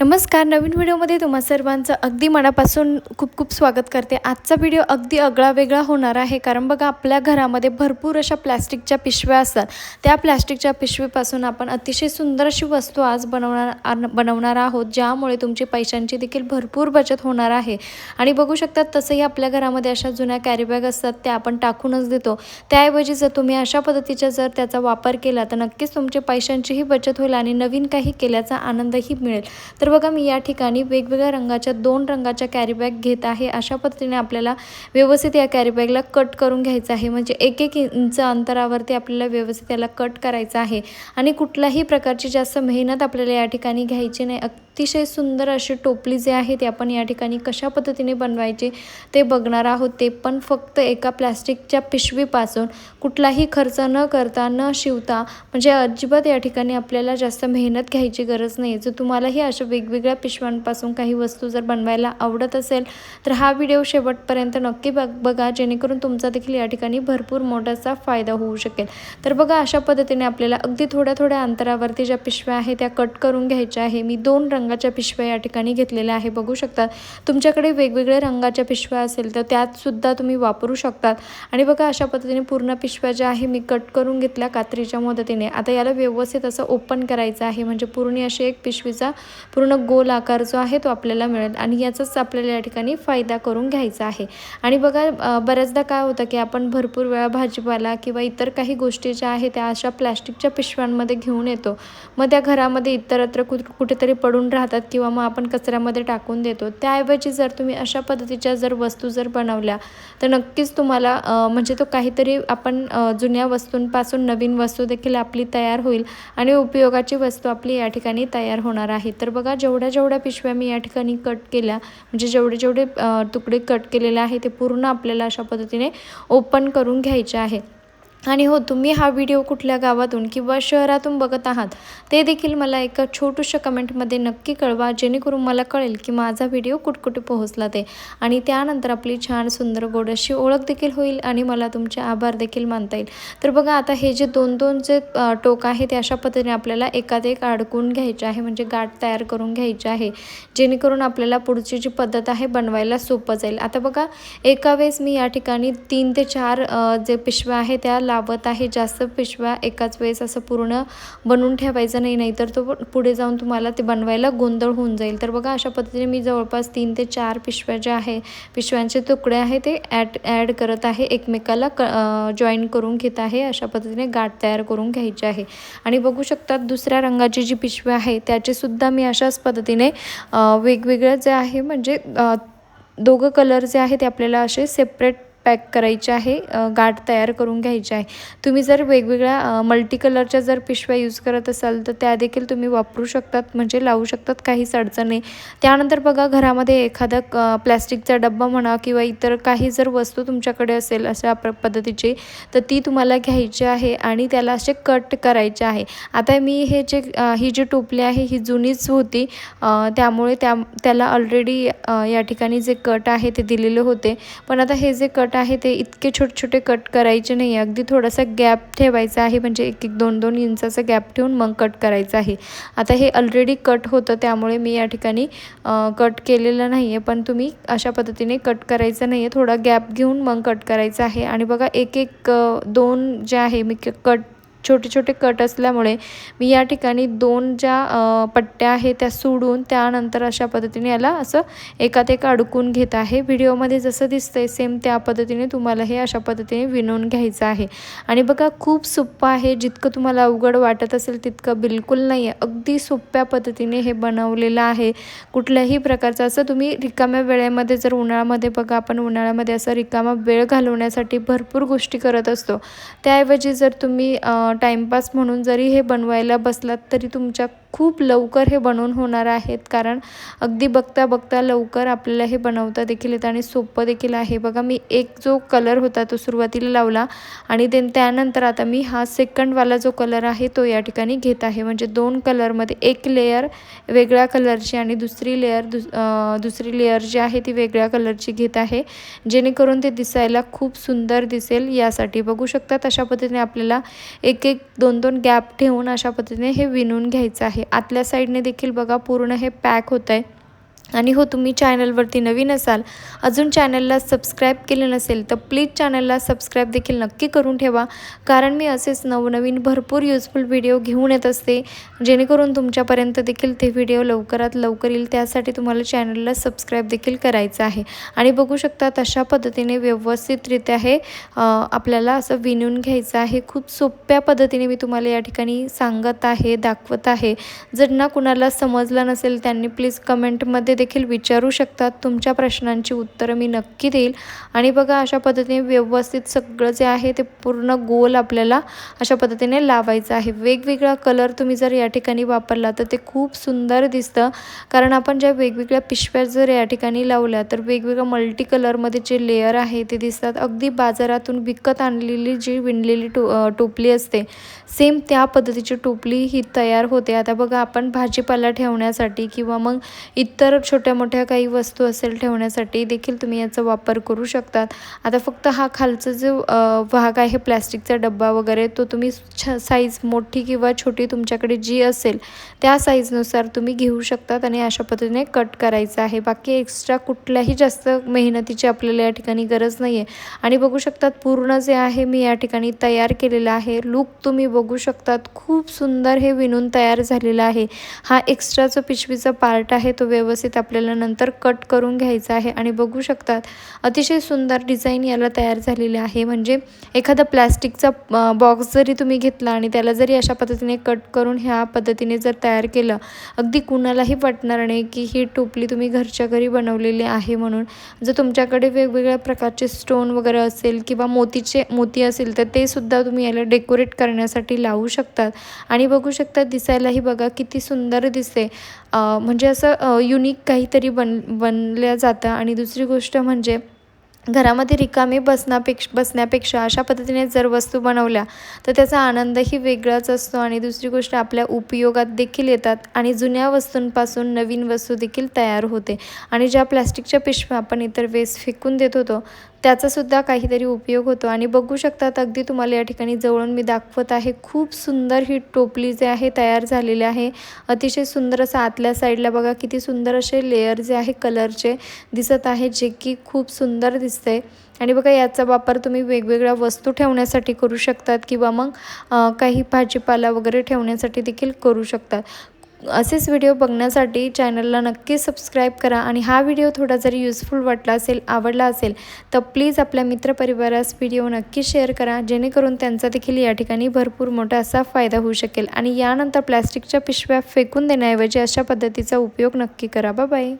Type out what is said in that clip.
नमस्कार. नवीन व्हिडिओमध्ये तुम्हा सर्वांचं अगदी मनापासून खूप खूप स्वागत करते. आजचा व्हिडिओ अगदी आगळा वेगळा होणार आहे, कारण बघा आपल्या घरामध्ये भरपूर अशा प्लॅस्टिकच्या पिशव्या असतात. त्या प्लॅस्टिकच्या पिशवीपासून आपण अतिशय सुंदर अशी वस्तू आज बनवणार आहोत, ज्यामुळे तुमची पैशांची देखील भरपूर बचत होणार आहे. आणि बघू शकतात तसंही आपल्या घरामध्ये अशा जुन्या कॅरीबॅग असतात, त्या आपण टाकूनच देतो. त्याऐवजी जर तुम्ही अशा पद्धतीचा जर त्याचा वापर केला तर नक्कीच तुमच्या पैशांचीही बचत होईल आणि नवीन काही केल्याचा आनंदही मिळेल. तर बघा मी या ठिकाणी वेगवेगळ्या रंगाच्या 2 रंगाच्या कॅरीबॅग घेत आहे. अशा पद्धतीने आपल्याला व्यवस्थित या कॅरीबॅगला कट करून घ्यायचं आहे, म्हणजे 1-1 इंच अंतरावरती आपल्याला व्यवस्थित याला कट करायचं आहे. आणि कुठल्याही प्रकारची जास्त मेहनत आपल्याला या ठिकाणी घ्यायची नाही. अतिशय सुंदर अशी टोपली जे आहे ते आपण या ठिकाणी कशा पद्धतीने बनवायचे ते बघणार आहोत. ते पण फक्त एका प्लॅस्टिकच्या पिशवीपासून कुठलाही खर्च न करता न शिवता, म्हणजे अजिबात या ठिकाणी आपल्याला जास्त मेहनत घ्यायची गरज नाही. जर तुम्हालाही अशा वेगवेगळ्या पिशव्यांपासून काही वस्तू जर बनवायला आवडत असेल तर हा व्हिडिओ शेवटपर्यंत नक्की बघा, जेणेकरून तुमचा देखील या ठिकाणी भरपूर मोठासा फायदा होऊ शकेल. तर बघा अशा पद्धतीने आपल्याला अगदी थोड्या थोड्या अंतरावरती ज्या पिशव्या आहेत त्या कट करून घ्यायच्या आहे. मी 2 रंगाच्या पिशव्या या ठिकाणी घेतलेल्या आहे. बघू शकता तुमच्याकडे वेगवेगळ्या रंगाच्या पिशव्या असेल तर त्यात सुद्धा तुम्ही वापरू शकतात. आणि बघा अशा पद्धतीने पूर्ण पिशव्या ज्या आहे मी कट करून घेतल्या कात्रीच्या मदतीने. आता याला व्यवस्थित असं ओपन करायचं आहे, म्हणजे पूर्ण अशी एक पिशवीचा पूर्ण गोल आकार जो आहे तो आपल्याला मिळेल आणि याचाच आपल्याला या ठिकाणी फायदा करून घ्यायचा आहे. आणि बघा बऱ्याचदा काय होतं की आपण भरपूर वेळा भाजीपाला किंवा इतर काही गोष्टी ज्या आहेत त्या अशा प्लॅस्टिकच्या पिशव्यांमध्ये घेऊन येतो. मग त्या घरामध्ये इतरत्र कुठेतरी पडून राहतात किंवा मग आपण कचऱ्यामध्ये टाकून देतो. त्याऐवजी जर तुम्ही अशा पद्धतीच्या जर वस्तू जर बनवल्या तर नक्कीच तुम्हाला म्हणजे तो काहीतरी आपण जुन्या वस्तूंपासून नवीन वस्तू देखील आपली तयार होईल आणि उपयोगाची वस्तू आपली या ठिकाणी तयार होणार आहे. तर बघा जेवढ्या पिशव्या मी या ठिकाणी कट केल्या, म्हणजे जेवढे तुकडे कट केलेले आहे ते पूर्ण आपल्याला अशा पद्धतीने ओपन करून घ्यायचे आहे. आणि हो, तुम्ही हा व्हिडिओ कुठल्या गावातून किंवा शहरातून बघत आहात ते देखील मला एका छोट्याशा कमेंटमध्ये नक्की कळवा, जेणेकरून मला कळेल की माझा व्हिडिओ कुठकुठे पोहोचला ते. आणि त्यानंतर आपली छान सुंदर गोड अशी ओळख देखील होईल आणि मला तुमचे आभार देखील मानता येईल. तर बघा आता हे जे 2-2 जे टोक आहे ते अशा पद्धतीने आपल्याला एकात एक अडकून घ्यायचे आहे, म्हणजे गाठ तयार करून घ्यायची आहे, जेणेकरून आपल्याला पुढची जी पद्धत आहे बनवायला सोपं जाईल. आता बघा एका वेळेस मी या ठिकाणी 3 ते 4 जे पिशव्या आहे त्या लावत आहे. जास्त पिशव्या एकाच वेळेस असं पूर्ण बनवून ठेवायचं नाही, तर तो पुढे जाऊन तुम्हाला ते बनवायला गोंधळ होऊन जाईल. तर बघा अशा पद्धतीने मी जवळपास 3 ते 4 पिशव्या ज्या आहे पिशव्यांचे तुकडे आहे ते ॲड करत आहे, एकमेकाला जॉईन करून घेत आहे. अशा पद्धतीने गाठ तयार करून घ्यायची आहे. आणि बघू शकतात दुसऱ्या रंगाची जी पिशवी आहे त्याचे सुद्धा मी अशाच पद्धतीने वेगवेगळं जे आहे, म्हणजे दोघं कलर जे आहे ते आपल्याला असे सेपरेट पॅक करायचे आहे, गाठ तयार करून घ्यायची आहे. तुम्ही जर वेगवेगळ्या मल्टी कलरच्या जर पिशव्या यूज करत असाल तर त्या देखील तुम्ही वापरू शकतात, म्हणजे लावू शकतात, काहीच अडचण नाही. त्यानंतर बघा घरामध्ये एखादा प्लॅस्टिकचा डब्बा म्हणा किंवा इतर काही जर वस्तू तुमच्याकडे असेल अशा पद्धतीची, तर ती तुम्हाला घ्यायची आहे आणि त्याला असे कट करायचे आहे. आता मी ही जी टोपली आहे ही जुनीच होती, त्यामुळे त्याला ऑलरेडी या ठिकाणी जे कट आहे ते दिलेले होते. पण आता हे जे कट आहे ते इतके छोटे छोटे कट करायचे नाही, अगदी थोडासा गॅप ठेवायचा आहे, म्हणजे 1-1, 2-2 इंचाचा गॅप ठेवून मग कट करायचं आहे. आता हे ऑलरेडी कट होतं त्यामुळे मी या ठिकाणी कट केलेलं नाही आहे, पण तुम्ही अशा पद्धतीने कट करायचं नाही आहे, थोडा गॅप घेऊन मग कट करायचं आहे. आणि बघा 1-1, 2 जे आहे मी छोटे छोटे कट असल्यामुळे मी या ठिकाणी 2 ज्या पट्ट्या आहेत त्या सोडून त्यानंतर अशा पद्धतीने याला असं एकात एक अडकून घेत आहे. व्हिडिओमध्ये जसं दिसतंय सेम त्या पद्धतीने तुम्हाला हे अशा पद्धतीने विणून घ्यायचं आहे. आणि बघा खूप सोपं आहे, जितकं तुम्हाला अवघड वाटत असेल तितकं बिलकुल नाही आहे. अगदी सोप्या पद्धतीने हे बनवलेलं आहे. कुठल्याही प्रकारचं असं तुम्ही रिकाम्या वेळेमध्ये जर उन्हाळ्यामध्ये बघा, आपण उन्हाळ्यामध्ये असं रिकामा वेळ घालवण्यासाठी भरपूर गोष्टी करत असतो. त्याऐवजी जर तुम्ही टाईमपास म्हणून जरी हे बनवायला बसलात तरी तुमच्या खूप लवकर हे बनवून होणार आहेत, कारण अगदी बघता बघता लवकर आपल्याला हे बनवता देखील येतं आणि सोपं देखील आहे. बघा मी एक जो कलर होता तो सुरुवातीला लावला आणि त्यानंतर आता मी हा सेकंडवाला जो कलर आहे तो या ठिकाणी घेत आहे, म्हणजे 2 कलरमध्ये एक लेयर वेगळ्या कलरची आणि दुसरी लेयर जी आहे ती वेगळ्या कलरची घेत आहे, जेणेकरून ते दिसायला खूप सुंदर दिसेल यासाठी. बघू शकतात अशा पद्धतीने आपल्याला 1-1, 2-2 गॅप ठेवून अशा पद्धतीने हे विणून घ्यायचं आहे. आहे. आतल्या साईडने देखील बघा पूर्ण हे पॅक होतं आहे. आणि हो, तुम्ही चॅनलवरती नवीन असाल, अजून चॅनलला सबस्क्राईब केलं नसेल तर प्लीज चॅनलला सबस्क्राईब देखील नक्की करून ठेवा, कारण मी असेच नवनवीन भरपूर युजफुल व्हिडिओ घेऊन येत असते, जेणेकरून तुमच्यापर्यंत देखील ते व्हिडिओ लवकरात लवकर येईल. त्यासाठी तुम्हाला चॅनलला सबस्क्राईब देखील करायचं आहे. आणि बघू शकता अशा पद्धतीने व्यवस्थितरित्या हे आपल्याला असं विणून घ्यायचं आहे. खूप सोप्या पद्धतीने मी तुम्हाला या ठिकाणी सांगत आहे, दाखवत आहे. जर ना कुणाला समजलं नसेल त्यांनी प्लीज कमेंटमध्ये देखील विचारू शकतात. तुमच्या प्रश्नांची उत्तरं मी नक्की देईल. आणि बघा अशा पद्धतीने व्यवस्थित सगळं जे आहे ते पूर्ण गोल आपल्याला अशा पद्धतीने लावायचं आहे. वेगवेगळा कलर तुम्ही जर या ठिकाणी वापरला तर ते खूप सुंदर दिसतं, कारण आपण ज्या वेगवेगळ्या पिशव्या जर या ठिकाणी लावल्या तर वेगवेगळ्या मल्टी कलरमध्ये जे लेयर आहे ते दिसतात. अगदी बाजारातून विकत आणलेली जी विणलेली टोपली असते, सेम त्या पद्धतीची टोपली ही तयार होते. आता बघा आपण भाजीपाला ठेवण्यासाठी किंवा मग इतर छोट्या मोठ्या काही वस्तू असेल ठेवण्यासाठी देखील तुम्ही याचा वापर करू शकतात. आता फक्त हा खालचा जो भाग आहे प्लॅस्टिकचा डब्बा वगैरे, तो तुम्ही साईज मोठी किंवा छोटी तुमच्याकडे जी असेल त्या साईजनुसार तुम्ही घेऊ शकतात आणि अशा पद्धतीने कट करायचं आहे. बाकी एक्स्ट्रा कुठल्याही जास्त मेहनतीची आपल्याला या ठिकाणी गरज नाही आहे. आणि बघू शकतात पूर्ण जे आहे मी या ठिकाणी तयार केलेलं आहे. लूक तुम्ही बघू शकतात, खूप सुंदर हे विणून तयार झालेलं आहे. हा एक्स्ट्राचा पिशवीचा पार्ट आहे तो व्यवस्थित आपल्याला नंतर कट करून घ्यायचा आहे. आणि बघू शकतात अतिशय सुंदर डिझाईन याला तयार झालेले आहे. म्हणजे एखादा प्लॅस्टिकचा बॉक्स जरी तुम्ही घेतला आणि त्याला जरी अशा पद्धतीने कट करून ह्या पद्धतीने जर तयार केलं, अगदी कुणालाही वाटणार नाही की ही टोपली तुम्ही घरच्या घरी बनवलेली आहे म्हणून. जर तुमच्याकडे वेगवेगळ्या प्रकारचे स्टोन वगैरे असेल किंवा मोती असेल तर ते सुद्धा तुम्ही याला डेकोरेट करण्यासाठी लावू शकतात. आणि बघू शकता दिसायलाही बघा किती सुंदर दिसते, म्हणजे असं युनिक काहीतरी बनल्या जातं. आणि दुसरी गोष्ट म्हणजे घरामध्ये रिकामे बसण्यापेक्षा अशा पद्धतीने जर वस्तू बनवल्या तर त्याचा आनंदही वेगळाच असतो. आणि दुसरी गोष्ट आपल्या उपयोगात देखील येतात आणि जुन्या वस्तूंपासून नवीन वस्तू देखील तयार होते. आणि ज्या प्लॅस्टिकच्या पिशव्या आपण इतर वेळेस फेकून देत होतो त्याचासुद्धा काहीतरी उपयोग होतो. आणि बघू शकतात अगदी तुम्हाला या ठिकाणी जवळून मी दाखवत आहे, खूप सुंदर ही टोपली जे आहे तयार झालेली आहे. अतिशय सुंदर असं आतल्या साईडला बघा किती सुंदर असे लेयर जे आहे कलरचे दिसत आहे, जे की खूप सुंदर दिसते. आणि बघा याचा वापर तुम्ही वेगवेगळ्या वस्तू ठेवण्यासाठी करू शकतात किंवा मग काही भाजीपाला वगैरे ठेवण्यासाठी देखील करू शकतात. असेच व्हिडिओ बघण्यासाठी चॅनलला नक्की सबस्क्राईब करा. आणि हा व्हिडिओ थोडा जरी युजफुल वाटला असेल, आवडला असेल तर प्लीज आपल्या मित्रपरिवारास व्हिडिओ नक्की शेअर करा, जेणेकरून त्यांचा देखील या ठिकाणी भरपूर मोठा असा फायदा होऊ शकेल. आणि यानंतर प्लॅस्टिकच्या पिशव्या फेकून देण्याऐवजी अशा पद्धतीचा उपयोग नक्की करा. Bye bye.